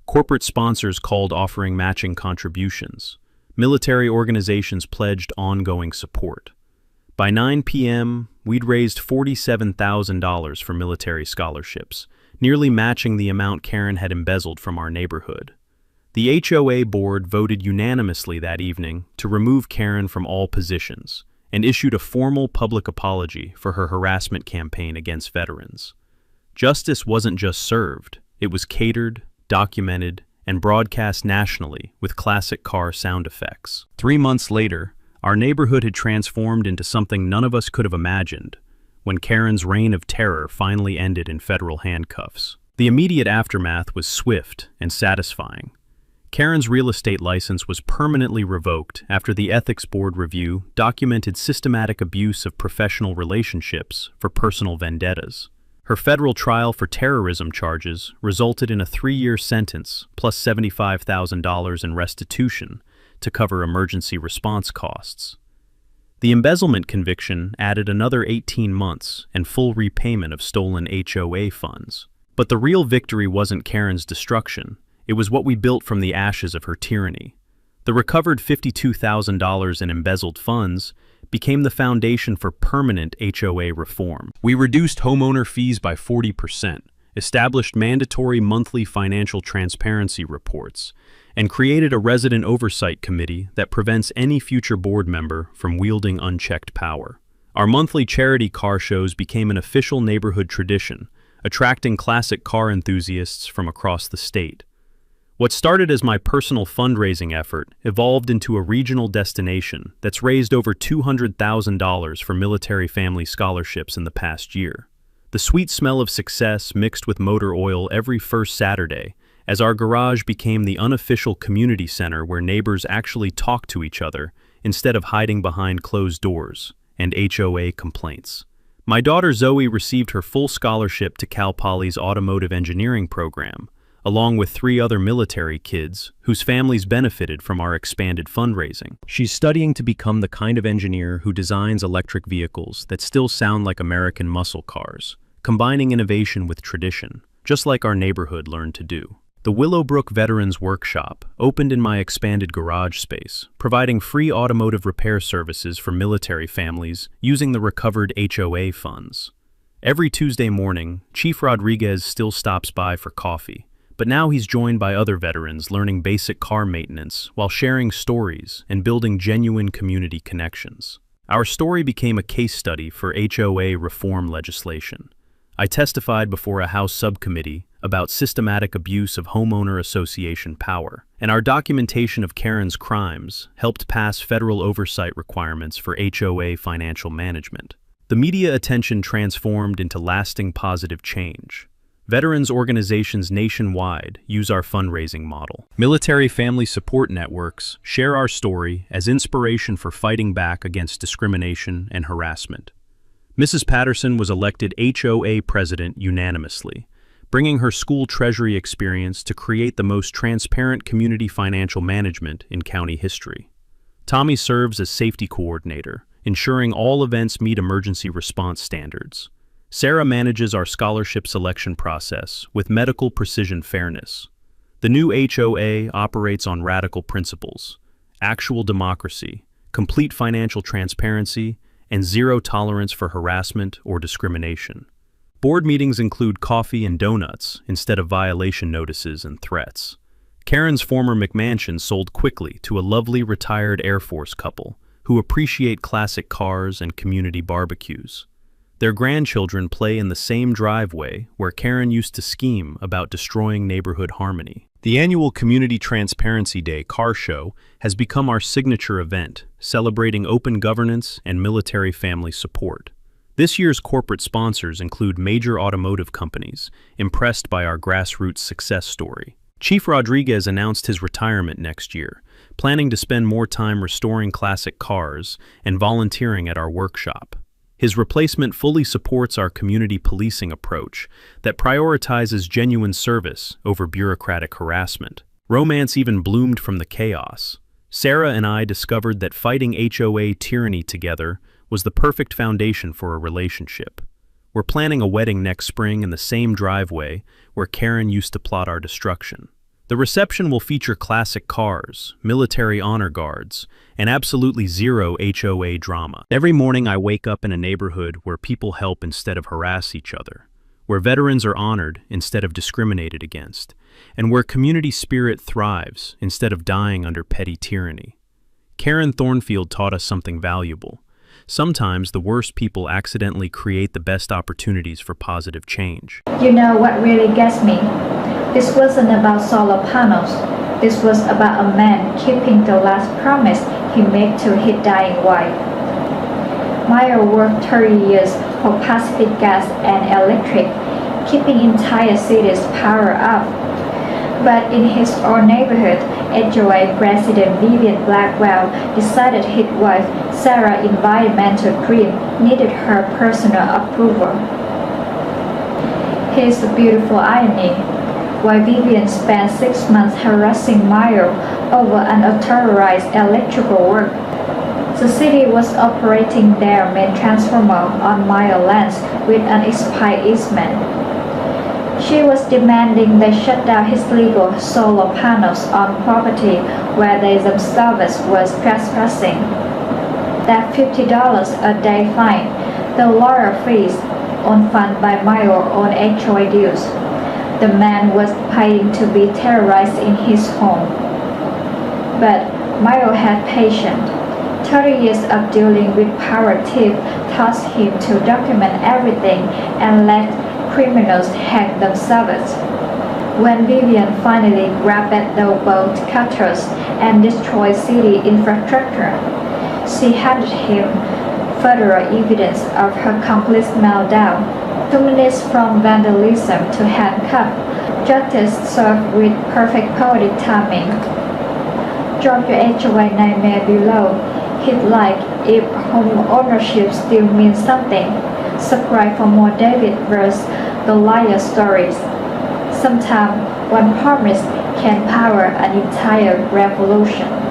Corporate sponsors called offering matching contributions. Military organizations pledged ongoing support. By 9 p.m., we'd raised $47,000 for military scholarships, nearly matching the amount Karen had embezzled from our neighborhood. The HOA board voted unanimously that evening to remove Karen from all positions and issued a formal public apology for her harassment campaign against veterans. Justice wasn't just served, it was catered, documented, and broadcast nationally with classic car sound effects. 3 months later, our neighborhood had transformed into something none of us could have imagined when Karen's reign of terror finally ended in federal handcuffs. The immediate aftermath was swift and satisfying. Karen's real estate license was permanently revoked after the Ethics Board review documented systematic abuse of professional relationships for personal vendettas. Her federal trial for terrorism charges resulted in a 3-year sentence plus $75,000 in restitution to cover emergency response costs. The embezzlement conviction added another 18 months and full repayment of stolen HOA funds. But the real victory wasn't Karen's destruction. It was what we built from the ashes of her tyranny. The recovered $52,000 in embezzled funds became the foundation for permanent HOA reform. We reduced homeowner fees by 40%, established mandatory monthly financial transparency reports, and created a resident oversight committee that prevents any future board member from wielding unchecked power. Our monthly charity car shows became an official neighborhood tradition, attracting classic car enthusiasts from across the state. What started as my personal fundraising effort evolved into a regional destination that's raised over $200,000 for military family scholarships in the past year. The sweet smell of success mixed with motor oil every first Saturday as our garage became the unofficial community center where neighbors actually talked to each other instead of hiding behind closed doors and HOA complaints. My daughter Zoe received her full scholarship to Cal Poly's automotive engineering program, along with 3 other military kids whose families benefited from our expanded fundraising. She's studying to become the kind of engineer who designs electric vehicles that still sound like American muscle cars, combining innovation with tradition, just like our neighborhood learned to do. The Willowbrook Veterans Workshop opened in my expanded garage space, providing free automotive repair services for military families using the recovered HOA funds. Every Tuesday morning, Chief Rodriguez still stops by for coffee, but now he's joined by other veterans learning basic car maintenance while sharing stories and building genuine community connections. Our story became a case study for HOA reform legislation. I testified before a House subcommittee about systematic abuse of homeowner association power, and our documentation of Karen's crimes helped pass federal oversight requirements for HOA financial management. The media attention transformed into lasting positive change. Veterans organizations nationwide use our fundraising model. Military family support networks share our story as inspiration for fighting back against discrimination and harassment. Mrs. Patterson was elected HOA president unanimously, bringing her school treasury experience to create the most transparent community financial management in county history. Tommy serves as safety coordinator, ensuring all events meet emergency response standards. Sarah manages our scholarship selection process with medical precision fairness. The new HOA operates on radical principles: actual democracy, complete financial transparency, and zero tolerance for harassment or discrimination. Board meetings include coffee and donuts instead of violation notices and threats. Karen's former McMansion sold quickly to a lovely retired Air Force couple who appreciate classic cars and community barbecues. Their grandchildren play in the same driveway where Karen used to scheme about destroying neighborhood harmony. The annual Community Transparency Day car show has become our signature event, celebrating open governance and military family support. This year's corporate sponsors include major automotive companies, impressed by our grassroots success story. Chief Rodriguez announced his retirement next year, planning to spend more time restoring classic cars and volunteering at our workshop. His replacement fully supports our community policing approach that prioritizes genuine service over bureaucratic harassment. Romance even bloomed from the chaos. Sarah and I discovered that fighting HOA tyranny together was the perfect foundation for a relationship. We're planning a wedding next spring in the same driveway where Karen used to plot our destruction. The reception will feature classic cars, military honor guards, and absolutely zero HOA drama. Every morning I wake up in a neighborhood where people help instead of harass each other, where veterans are honored instead of discriminated against, and where community spirit thrives instead of dying under petty tyranny. Karen Thornfield taught us something valuable. Sometimes the worst people accidentally create the best opportunities for positive change. You know what really gets me? This wasn't about solar panels. This was about a man keeping the last promise he made to his dying wife. Meyer worked 30 years for Pacific Gas and Electric, keeping entire cities power up. But in his own neighborhood, HOA President Vivian Blackwell decided his wife Sarah's environmental dream needed her personal approval. Here's the beautiful irony. While Vivian spent 6 months harassing Meyer over unauthorized electrical work, the city was operating their main transformer on Meyer lands with an expired easement. She was demanding they shut down his legal solar panels on property where they themselves was trespassing. That $50 a day fine, the lawyer fees, on fund by Meyer on HOA dues. The man was paying to be terrorized in his home. But Meyer had patience. 30 years of dealing with power thieves taught him to document everything and let criminals hang themselves. When Vivian finally grabbed the bolt cutters and destroyed city infrastructure, she handed him further evidence of her complex meltdown. 2 minutes from vandalism to handcuff, justice served with perfect poetic timing. Drop your HOA nightmare below. Hit like if home ownership still means something. Subscribe for more David vs. Goliath stories. Sometimes one promise can power an entire revolution.